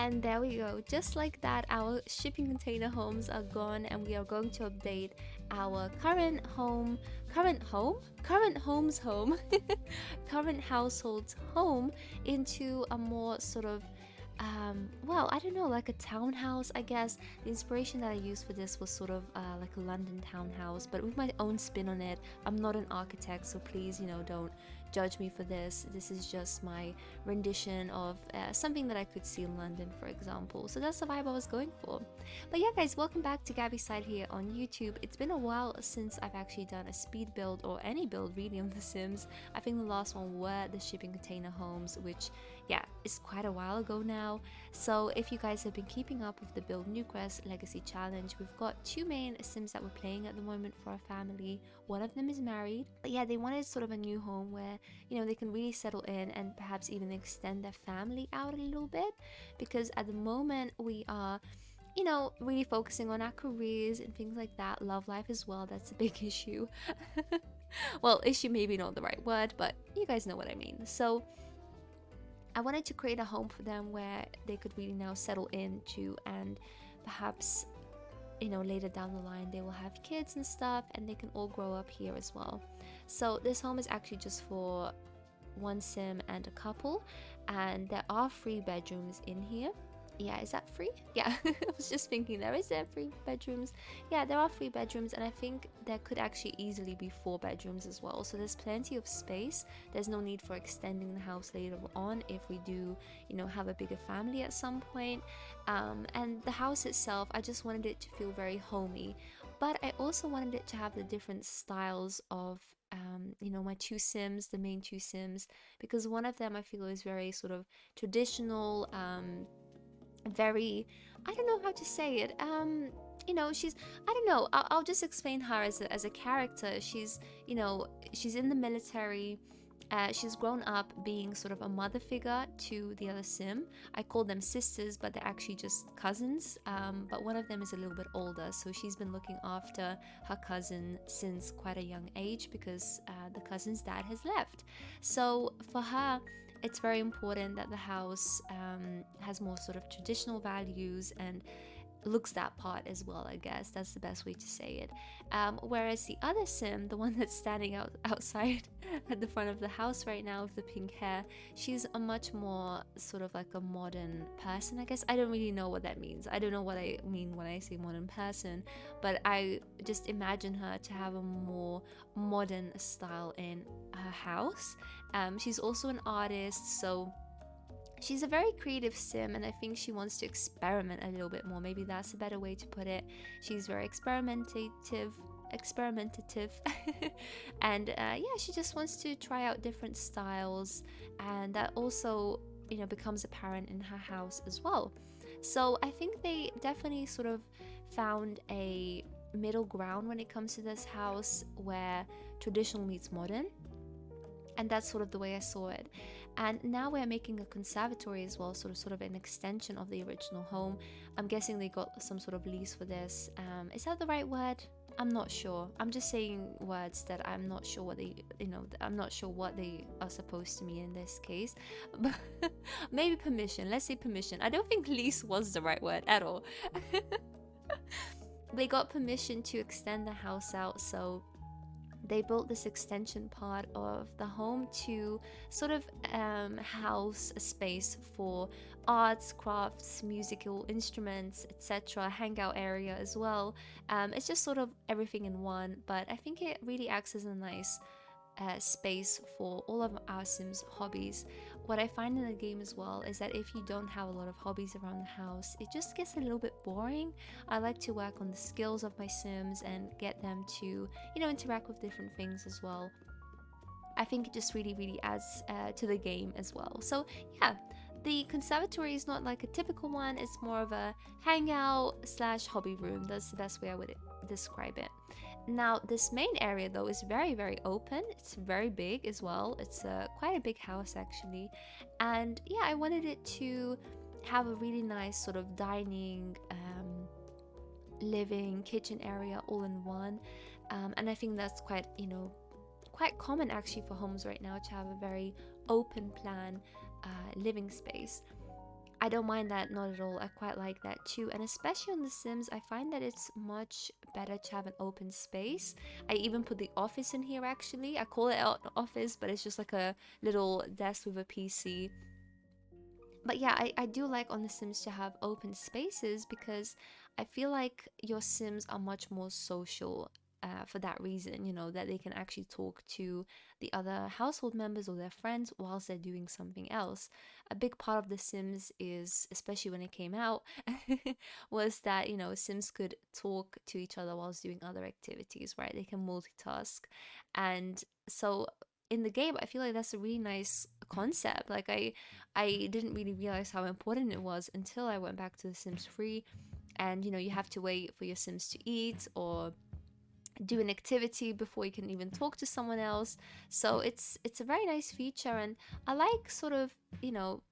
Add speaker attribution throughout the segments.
Speaker 1: And there we go. Just like that, our shipping container homes are gone, and we are going to update our current home's home, current household's home into a more sort of well, I don't know, like a townhouse, I guess. The inspiration that I used for this was sort of like a London townhouse, but with my own spin on it. I'm not an architect, so please, don't judge me for this. This is just my rendition of something that I could see in London, for example. So that's the vibe I was going for. But yeah, guys, welcome back to Gabi's Side here on YouTube. It's been a while since I've actually done a speed build or any build really on The Sims. I think the last one were the shipping container homes, which yeah, it's quite a while ago now. So if you guys have been keeping up with the Build Newcrest Legacy Challenge, we've got two main Sims that we're playing at the moment for our family. One of them is married, but yeah, they wanted sort of a new home where they can really settle in and perhaps even extend their family out a little bit, because at the moment we are really focusing on our careers and things like that. Love life as well, that's a big issue. Well, issue maybe not the right word, but you guys know what I mean. So I wanted to create a home for them where they could really now settle into, and perhaps later down the line they will have kids and stuff, and they can all grow up here as well. So this home is actually just for one sim and a couple, and there are 3 bedrooms in here. Yeah, is that free? Yeah, I was just thinking, there 3 bedrooms. Yeah, there are 3 bedrooms, and I think there could actually easily be 4 bedrooms as well. So there's plenty of space. There's no need for extending the house later on if we do, have a bigger family at some point. And the house itself, I just wanted it to feel very homey, but I also wanted it to have the different styles of my 2 sims, the main 2 sims, because one of them I feel is very sort of traditional, very, I don't know how to say it, she's, I don't know, I'll just explain her as a character. She's she's in the military. She's grown up being sort of a mother figure to the other sim. I call them sisters, but they're actually just cousins. But one of them is a little bit older, so she's been looking after her cousin since quite a young age, because the cousin's dad has left. So for her, it's very important that the house has more sort of traditional values and looks that part as well. I guess that's the best way to say it. Whereas the other sim, the one that's standing outside at the front of the house right now with the pink hair, she's a much more sort of like a modern person, I guess. I don't really know what that means. I don't know what I mean when I say modern person, but I just imagine her to have a more modern style in her house. She's also an artist, so she's a very creative sim, and I think she wants to experiment a little bit more. Maybe that's a better way to put it. She's very experimentative and yeah, she just wants to try out different styles, and that also becomes apparent in her house as well. So I think they definitely sort of found a middle ground when it comes to this house, where traditional meets modern. And that's sort of the way I saw it. And now we're making a conservatory as well, sort of an extension of the original home. I'm guessing they got some sort of lease for this. Is that the right word? I'm not sure. I'm just saying words that I'm not sure what they, I'm not sure what they are supposed to mean in this case. But maybe permission. Let's say permission. I don't think lease was the right word at all. They got permission to extend the house out, so they built this extension part of the home to sort of house a space for arts, crafts, musical instruments, etc., hangout area as well. It's just sort of everything in one, but I think it really acts as a nice space for all of our Sims hobbies. What I find in the game as well is that if you don't have a lot of hobbies around the house, it just gets a little bit boring. I like to work on the skills of my Sims and get them to interact with different things as well. I think it just really adds to the game as well. So yeah, the conservatory is not like a typical one. It's more of a hangout / hobby room. That's the best way I would describe it. Now this main area though is very open. It's very big as well. It's quite a big house actually, and yeah, I wanted it to have a really nice sort of dining, living, kitchen area all in one, and I think that's quite quite common actually for homes right now to have a very open plan living space. I don't mind that, not at all. I quite like that too. And especially on The Sims, I find that it's much better to have an open space. I even put the office in here actually. I call it an office, but it's just like a little desk with a PC. But yeah, I do like on The Sims to have open spaces because I feel like your Sims are much more social for that reason, you know, that they can actually talk to the other household members or their friends whilst they're doing something else. A big part of The Sims is, especially when it came out, was that, you know, Sims could talk to each other whilst doing other activities, right? They can multitask. And so in the game, I feel like that's a really nice concept. Like I didn't really realize how important it was until I went back to The Sims 3, and you know, you have to wait for your Sims to eat or do an activity before you can even talk to someone else. So it's a very nice feature, and I like sort of, you know,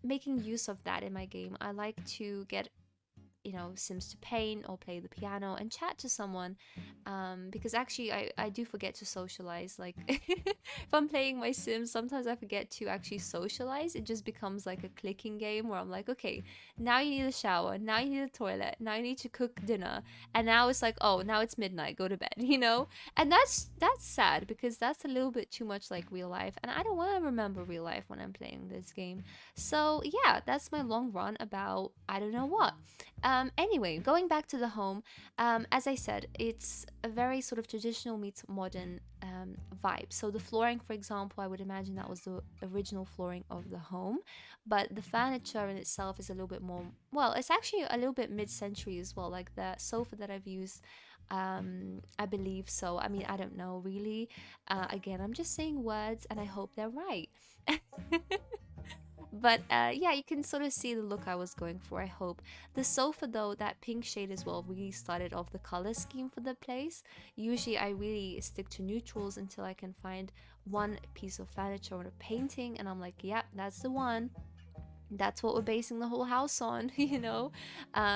Speaker 1: making use of that in my game. I like to get, you know, Sims to paint or play the piano and chat to someone, because actually I do forget to socialize. Like if I'm playing my Sims, sometimes I forget to actually socialize. It just becomes like a clicking game where I'm like, okay, now you need a shower, now you need a toilet, now you need to cook dinner, and now it's like, oh, now it's midnight, go to bed, you know. And that's sad because that's a little bit too much like real life, and I don't want to remember real life when I'm playing this game. So yeah, that's my long run about I don't know what. Anyway, going back to the home, as I said, it's a very sort of traditional meets modern vibe. So the flooring, for example, I would imagine that was the original flooring of the home, but the furniture in itself is a little bit more, well, it's actually a little bit mid-century as well. Like the sofa that I've used, I believe so. I mean, I don't know really. Again, I'm just saying words, and I hope they're right. But yeah, you can sort of see the look I was going for, I hope. The sofa though, that pink shade as well, really started off the color scheme for the place. Usually I really stick to neutrals until I can find one piece of furniture or a painting, and I'm like, yeah, that's the one. That's what we're basing the whole house on, you know.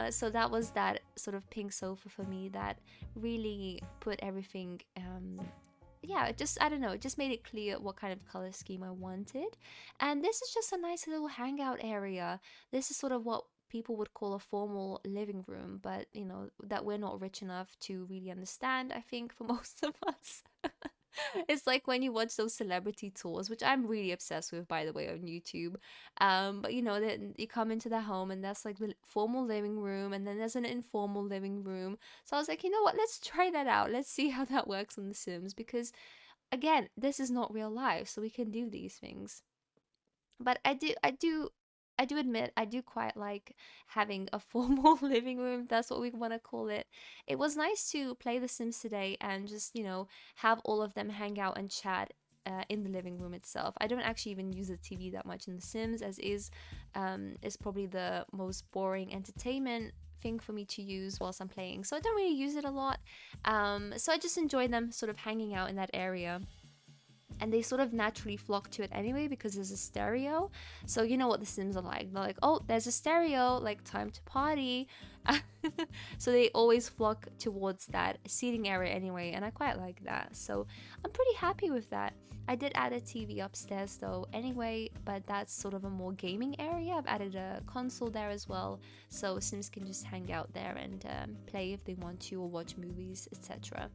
Speaker 1: So that was that sort of pink sofa for me that really put everything yeah, it just, I don't know, it just made it clear what kind of color scheme I wanted. And this is just a nice little hangout area. This is sort of what people would call a formal living room, but you know, that we're not rich enough to really understand, I think, for most of us. It's like when you watch those celebrity tours, which I'm really obsessed with, by the way, on YouTube. But you know, then you come into their home and that's like the formal living room, and then there's an informal living room. So I was like, you know what? Let's try that out. Let's see how that works on The Sims, because again, this is not real life, so we can do these things. But I do admit I do quite like having a formal living room. That's what we want to call it. It was nice to play The Sims today and just, you know, have all of them hang out and chat in the living room itself. I don't actually even use the TV that much in The Sims, as is probably the most boring entertainment thing for me to use whilst I'm playing. So I don't really use it a lot. So I just enjoy them sort of hanging out in that area, and they sort of naturally flock to it anyway because there's a stereo. So you know what The Sims are like. They're like, oh, there's a stereo, like time to party. So they always flock towards that seating area anyway, and I quite like that. So I'm pretty happy with that. I did add a TV upstairs though anyway, but that's sort of a more gaming area. I've added a console there as well, so Sims can just hang out there and play if they want to, or watch movies, etc.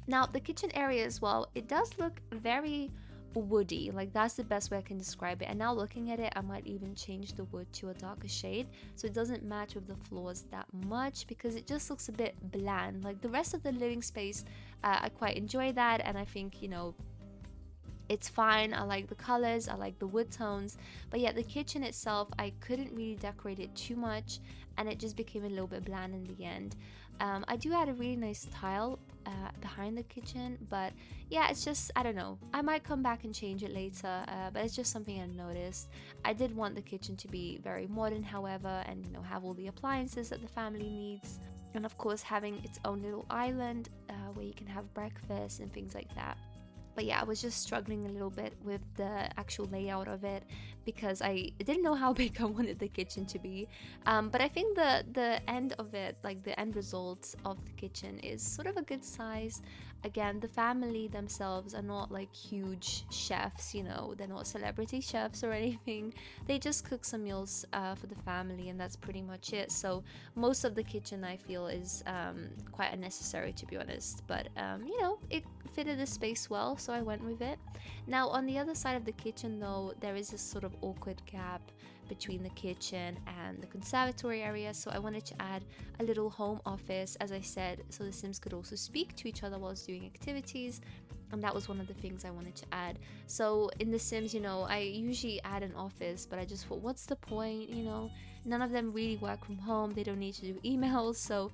Speaker 1: Now, the kitchen area as well, it does look very woody. Like, that's the best way I can describe it. And now looking at it, I might even change the wood to a darker shade so it doesn't match with the floors that much, because it just looks a bit bland. Like the rest of the living space, I quite enjoy that, and I think, you know, it's fine. I like the colors, I like the wood tones, but yeah, the kitchen itself, I couldn't really decorate it too much, and it just became a little bit bland in the end. I do add a really nice tile behind the kitchen, but yeah, it's just, I don't know, I might come back and change it later, but it's just something I noticed. I did want the kitchen to be very modern, however, and you know, have all the appliances that the family needs, and of course having its own little island where you can have breakfast and things like that. But yeah, I was just struggling a little bit with the actual layout of it because I didn't know how big I wanted the kitchen to be. But I think the end of it, like the end result of the kitchen, is sort of a good size. Again, the family themselves are not like huge chefs, you know, they're not celebrity chefs or anything. They just cook some meals for the family, and that's pretty much it. So most of the kitchen I feel is quite unnecessary, to be honest. But you know, it fitted the space well, so I went with it. Now on the other side of the kitchen though, there is this sort of awkward gap between the kitchen and the conservatory area, so I wanted to add a little home office, as I said, so the Sims could also speak to each other whilst doing activities. And that was one of the things I wanted to add. So in The Sims, you know, I usually add an office, but I just thought, what's the point? You know, none of them really work from home. They don't need to do emails. So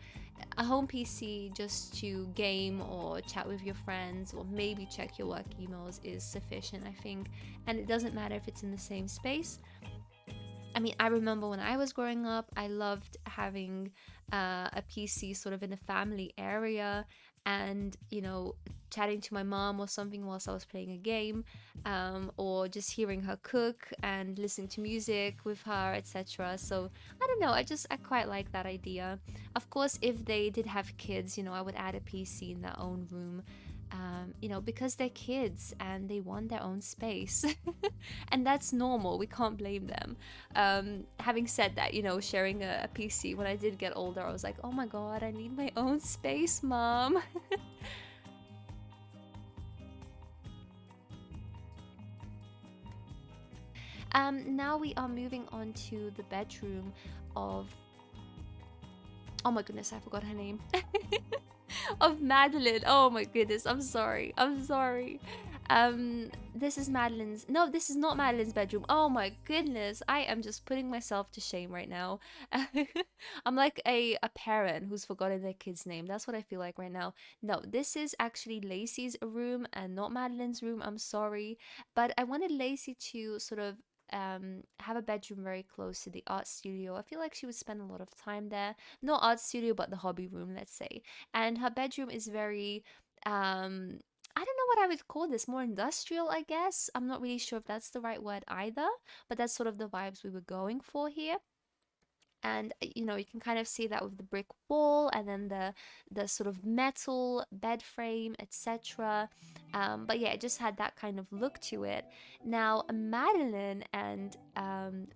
Speaker 1: a home PC just to game or chat with your friends or maybe check your work emails is sufficient, I think. And it doesn't matter if it's in the same space. I mean, I remember when I was growing up, I loved having a PC sort of in a family area and, you know, chatting to my mom or something whilst I was playing a game, or just hearing her cook and listening to music with her, etc. So I don't know, I quite like that idea. Of course, if they did have kids, you know, I would add a PC in their own room. You know, because they're kids and they want their own space. And that's normal, we can't blame them. Having said that, you know, sharing a PC, when I did get older, I was like, oh my god, I need my own space, mom. Now we are moving on to the bedroom of, oh my goodness, I forgot her name. Of Madeline. Oh my goodness, I'm sorry. I'm sorry. This is Madeline's. No, this is not Madeline's bedroom. Oh my goodness, I am just putting myself to shame right now. I'm like a parent who's forgotten their kid's name. That's what I feel like right now. No, this is actually Lacey's room and not Madeline's room. I'm sorry, but I wanted Lacey to sort of have a bedroom very close to the art studio. I feel like she would spend a lot of time there. Not art studio, but the hobby room, let's say. And her bedroom is very I don't know what I would call this, more industrial, I guess. I'm not really sure if that's the right word either, but that's sort of the vibes we were going for here. And you know, you can kind of see that with the brick wall and then the sort of metal bed frame, etc. But yeah, it just had that kind of look to it. Now Madeline and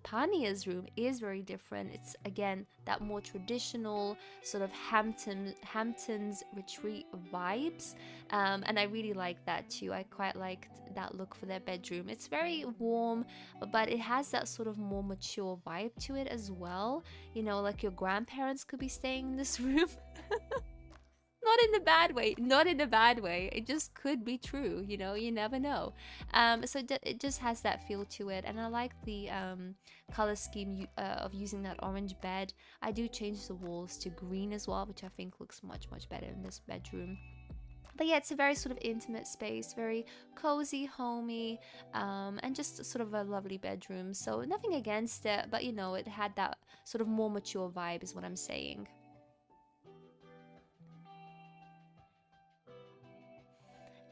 Speaker 1: Pania's room is very different. It's again that more traditional sort of Hamptons retreat vibes, and I really like that too. I quite liked that look for their bedroom. It's very warm, but it has that sort of more mature vibe to it as well. You know, like your grandparents could be staying in this room. Not in a bad way, not in a bad way. It just could be true, you know, you never know. So it just has that feel to it, and I like the color scheme of using that orange bed. I do change the walls to green as well, which I think looks much, much better in this bedroom. But yeah, it's a very sort of intimate space, very cozy, homey, and just sort of a lovely bedroom. So nothing against it, but you know, it had that sort of more mature vibe, is what I'm saying.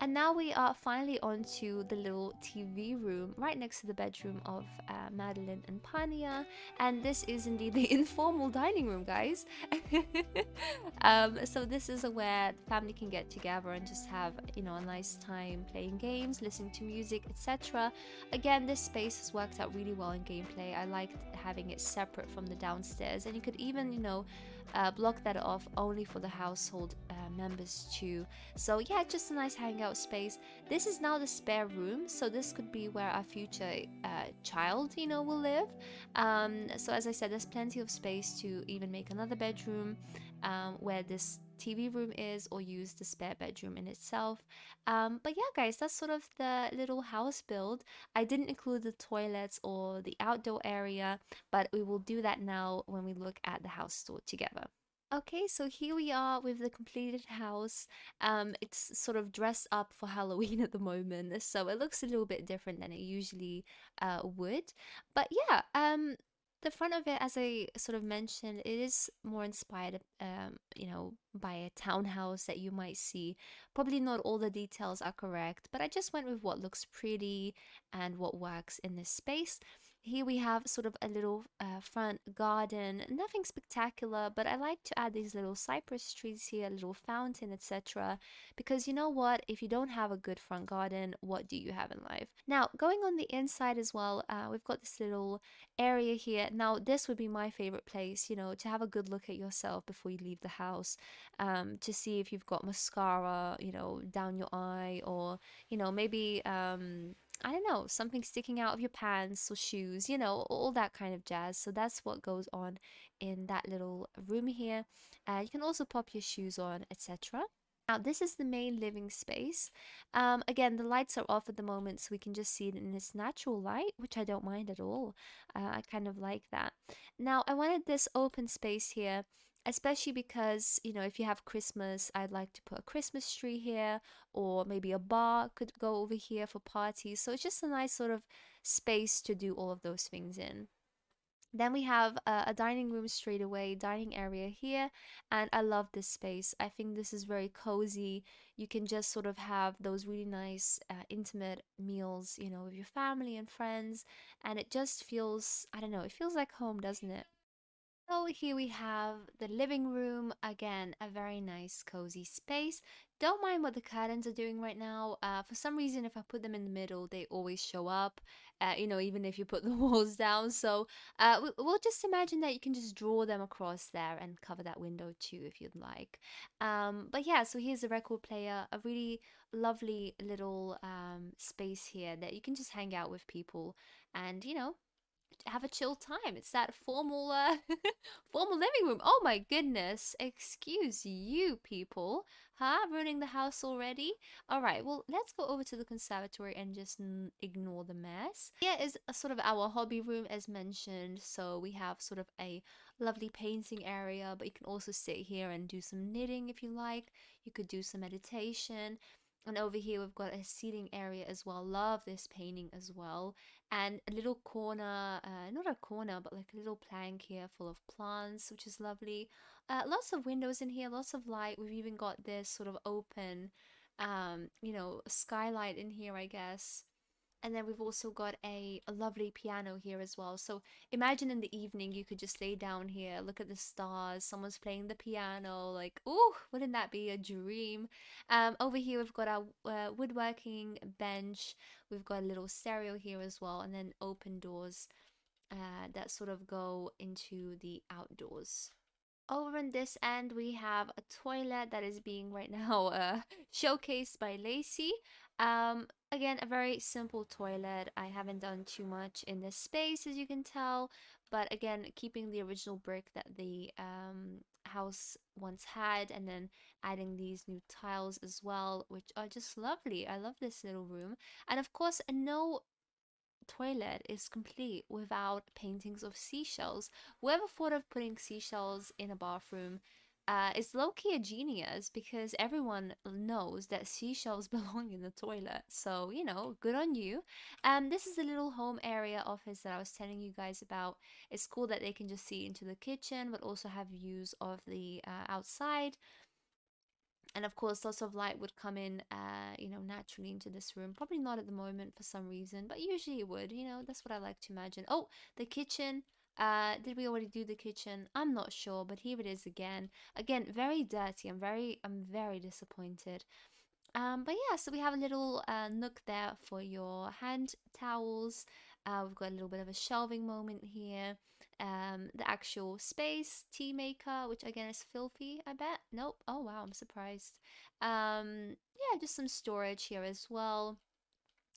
Speaker 1: And now we are finally on to the little TV room right next to the bedroom of Madeline and Pania. And this is indeed the informal dining room, guys. So this is where the family can get together and just have, you know, a nice time playing games, listening to music, etc. Again, this space has worked out really well in gameplay. I liked having it separate from the downstairs, and you could even, you know, block that off only for the household members too. So yeah, just a nice hangout space. This is now the spare room, so this could be where our future child, you know, will live. So as I said, there's plenty of space to even make another bedroom where this TV room is, or use the spare bedroom in itself. But yeah, guys, that's sort of the little house build. I didn't include the toilets or the outdoor area, but we will do that now when we look at the house tour together. Okay, so here we are with the completed house. It's sort of dressed up for Halloween at the moment, so it looks a little bit different than it usually would. But yeah, The front of it, as I sort of mentioned, it is more inspired, by a townhouse that you might see. Probably not all the details are correct, but I just went with what looks pretty and what works in this space. Here we have sort of a little front garden, nothing spectacular, but I like to add these little cypress trees here, a little fountain, etc. Because you know what? If you don't have a good front garden, what do you have in life? Now, going on the inside as well, we've got this little area here. Now, this would be my favorite place, to have a good look at yourself before you leave the house, to see if you've got mascara, down your eye, or, maybe, I don't know, something sticking out of your pants or shoes, all that kind of jazz. So that's what goes on in that little room here. You can also pop your shoes on, etc. Now, this is the main living space. Again, the lights are off at the moment, so we can just see it in its natural light, which I don't mind at all. I kind of like that. Now, I wanted this open space here, especially because, if you have Christmas, I'd like to put a Christmas tree here, or maybe a bar could go over here for parties. So it's just a nice sort of space to do all of those things in. Then we have a dining room straight away, dining area here, and I love this space. I think this is very cozy. You can just sort of have those really nice, intimate meals, with your family and friends, and it just feels, I don't know, it feels like home, doesn't it? So here we have the living room. Again, a very nice, cozy space. Don't mind what the curtains are doing right now. For some reason, if I put them in the middle, they always show up, even if you put the walls down. So we'll just imagine that you can just draw them across there and cover that window too if you'd like. But yeah, so here's a record player, a really lovely little space here that you can just hang out with people and, have a chill time. It's that formal formal living room. Oh my goodness. Excuse you people. Huh? Ruining the house already? All right. Well, let's go over to the conservatory and just ignore the mess. Here is a sort of our hobby room as mentioned. So we have sort of a lovely painting area, but you can also sit here and do some knitting if you like. You could do some meditation. And over here we've got a seating area as well. Love this painting as well, and a little corner, not a corner, but like a little plank here full of plants, which is lovely. Lots of windows in here, lots of light. We've even got this sort of open, skylight in here, I guess. And then we've also got a lovely piano here as well. So imagine in the evening you could just lay down here, look at the stars, someone's playing the piano, like, oh, wouldn't that be a dream? Over here we've got our woodworking bench. We've got a little stereo here as well, and then open doors that sort of go into the outdoors. Over on this end, we have a toilet that is being right now showcased by Lacey. Again, a very simple toilet. I haven't done too much in this space, as you can tell, but again, keeping the original brick that the house once had, and then adding these new tiles as well, which are just lovely. I love this little room, and of course, no toilet is complete without paintings of seashells. Whoever thought of putting seashells in a bathroom is low-key a genius, because everyone knows that seashells belong in the toilet. So, good on you. This is the little home area office that I was telling you guys about. It's cool that they can just see into the kitchen, but also have views of the outside. And of course, lots of light would come in, naturally into this room. Probably not at the moment for some reason, but usually it would. That's what I like to imagine. Oh, the kitchen. Did we already do the kitchen? I'm not sure, but here it is again. Again, very dirty. I'm very disappointed. But yeah, so we have a little nook there for your hand towels. We've got a little bit of a shelving moment here. The actual space, tea maker, which again is filthy, I bet. Nope. Oh wow, I'm surprised. Yeah, just some storage here as well.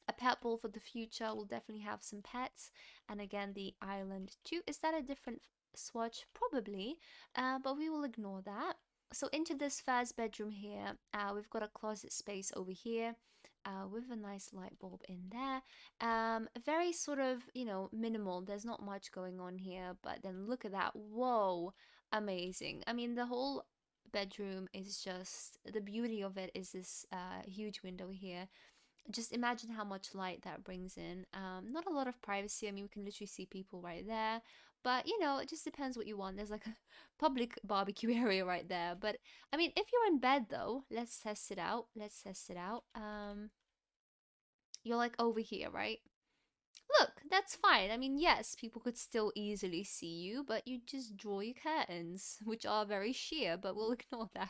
Speaker 1: A pet ball for the future. We'll definitely have some pets. And again, the island too. Is that a different swatch? Probably. But we will ignore that. So into this first bedroom here, we've got a closet space over here, with a nice light bulb in there. Very sort of, minimal. There's not much going on here, but then look at that. Whoa, amazing. I mean, the whole bedroom is just, the beauty of it is this huge window here. Just imagine how much light that brings in. Not a lot of privacy. I mean, we can literally see people right there, But it just depends what you want. There's like a public barbecue area right there. But I mean, if you're in bed though, let's test it out. Let's test it out. You're like over here, right? Look, that's fine. I mean, yes, people could still easily see you, but you just draw your curtains, which are very sheer, but we'll ignore that.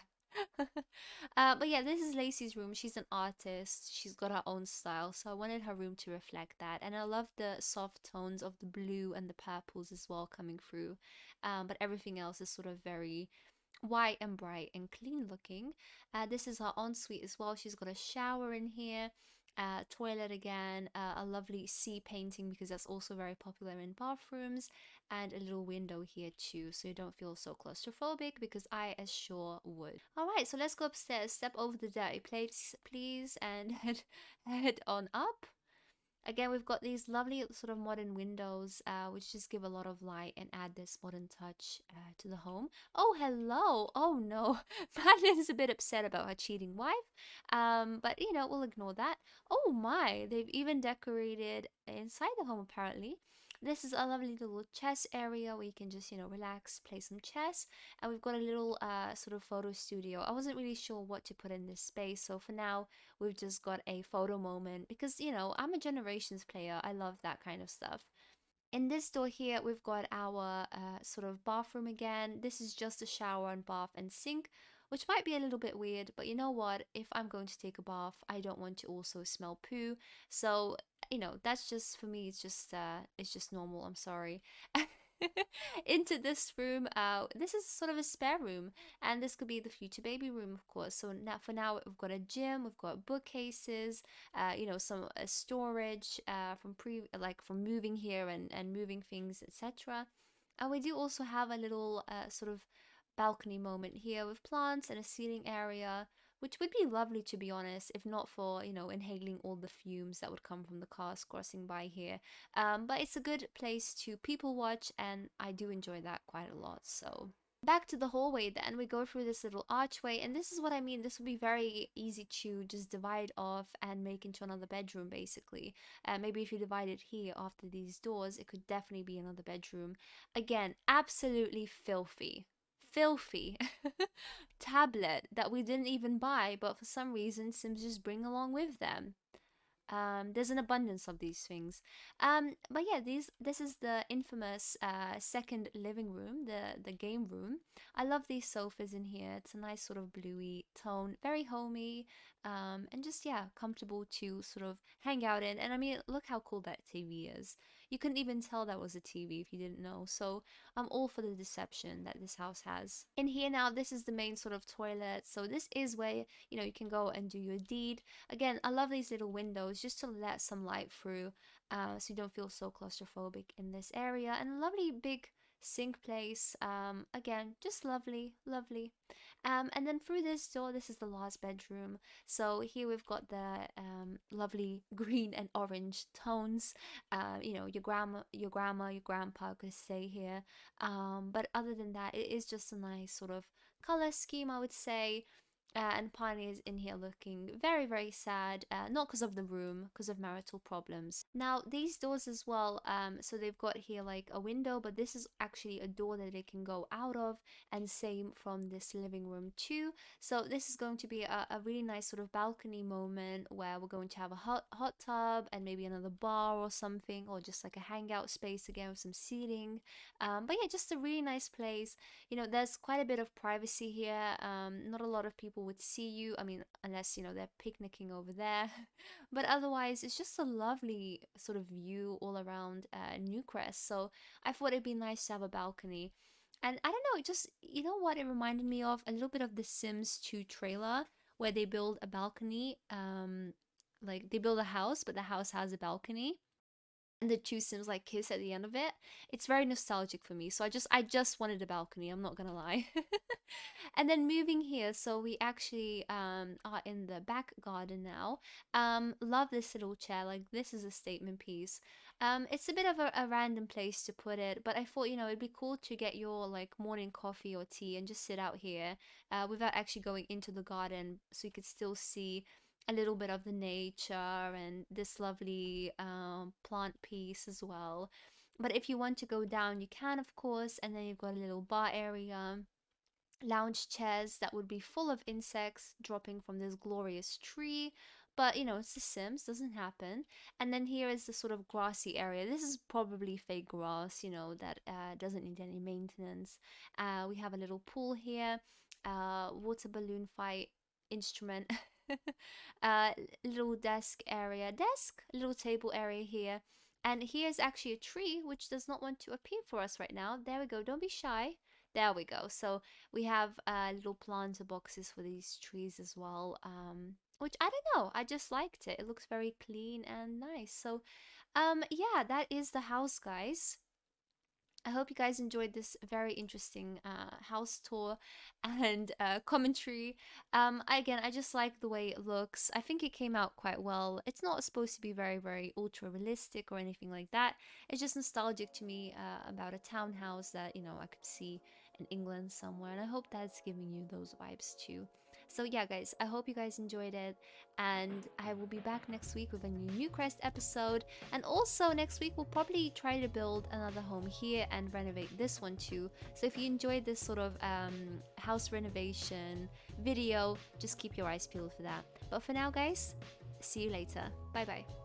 Speaker 1: But yeah, this is Lacey's room. She's an artist. She's got her own style, so I wanted her room to reflect that. And I love the soft tones of the blue and the purples as well coming through. But everything else is sort of very white and bright and clean looking. This is her ensuite as well. She's got a shower in here, toilet again, a lovely sea painting because that's also very popular in bathrooms, and a little window here too, so you don't feel so claustrophobic because I as sure would. All right, so let's go upstairs, step over the dirty plates, please, and head on up. Again, we've got these lovely sort of modern windows, which just give a lot of light and add this modern touch to the home. Oh, hello. Oh, no. Madeline's a bit upset about her cheating wife, but we'll ignore that. Oh, my. They've even decorated inside the home, apparently. This is a lovely little chess area where you can just, relax, play some chess. And we've got a little sort of photo studio. I wasn't really sure what to put in this space, so for now, we've just got a photo moment because, I'm a generations player. I love that kind of stuff. In this door here, we've got our sort of bathroom again. This is just a shower and bath and sink, which might be a little bit weird, but you know what? If I'm going to take a bath, I don't want to also smell poo. So, that's just for me, it's just normal. I'm sorry. Into this room. This is sort of a spare room, and this could be the future baby room, of course. So now, for now, we've got a gym, we've got bookcases, some storage from from moving here and moving things, etc. And we do also have a little sort of balcony moment here with plants and a seating area, which would be lovely to be honest, if not for inhaling all the fumes that would come from the cars crossing by here. But it's a good place to people watch, and I do enjoy that quite a lot. So back to the hallway then, we go through this little archway, and this is what I mean. This would be very easy to just divide off and make into another bedroom basically. Maybe if you divide it here after these doors, it could definitely be another bedroom. Again, absolutely filthy. Filthy tablet that we didn't even buy, but for some reason Sims just bring along with them. There's an abundance of these things. But yeah, this is the infamous second living room, the game room. I love these sofas in here. It's a nice sort of bluey tone, very homey, and just yeah, comfortable to sort of hang out in. And I mean, look how cool that TV is. You couldn't even tell that was a TV if you didn't know. So I'm all for the deception that this house has. In here now, this is the main sort of toilet. So this is where you can go and do your deed. Again, I love these little windows just to let some light through, so you don't feel so claustrophobic in this area. And a lovely big sink place. Again, just lovely, lovely. And then through this door, this is the last bedroom. So here we've got the lovely green and orange tones. Your grandpa could stay here. But other than that, it is just a nice sort of color scheme, I would say. And Piney is in here looking very, very sad, not because of the room, because of marital problems. Now, these doors as well, so they've got here like a window, but this is actually a door that they can go out of, and same from this living room too. So this is going to be a really nice sort of balcony moment where we're going to have a hot tub and maybe another bar or something, or just like a hangout space again with some seating. But yeah, just a really nice place. There's quite a bit of privacy here. Not a lot of people would see you. I mean, unless, they're picnicking over there. But otherwise, it's just a lovely sort of view all around Newcrest. So I thought it'd be nice to have a balcony. And I don't know, it just, you know what it reminded me of? A little bit of the Sims 2 trailer where they build a balcony. Like they build a house, but the house has a balcony, and the two Sims like kiss at the end of it. It's very nostalgic for me. So I just wanted a balcony, I'm not gonna lie. And then moving here, so we actually are in the back garden now. Love this little chair. Like this is a statement piece. It's a bit of a random place to put it, but I thought it'd be cool to get your like morning coffee or tea and just sit out here without actually going into the garden, so you could still see a little bit of the nature and this lovely plant piece as well. But if you want to go down, you can, of course. And then you've got a little bar area, lounge chairs that would be full of insects dropping from this glorious tree. But it's The Sims, doesn't happen. And then here is the sort of grassy area. This is probably fake grass, that doesn't need any maintenance. We have a little pool here, water balloon fight instrument, uh, little little table area here. And here's actually a tree which does not want to appear for us right now. There we go. Don't be shy. There we go. So we have little planter boxes for these trees as well, which I don't know. I just liked it. It looks very clean and nice. So, yeah, that is the house, guys. I hope you guys enjoyed this very interesting house tour and commentary. Again, I just like the way it looks. I think it came out quite well. It's not supposed to be very, very ultra realistic or anything like that. It's just nostalgic to me about a townhouse that, I could see in England somewhere. And I hope that's giving you those vibes too. So, yeah, guys, I hope you guys enjoyed it. And I will be back next week with a new Newcrest episode. And also next week we'll probably try to build another home here and renovate this one too. So if you enjoyed this sort of house renovation video, just keep your eyes peeled for that. But for now, guys, see you later. Bye bye.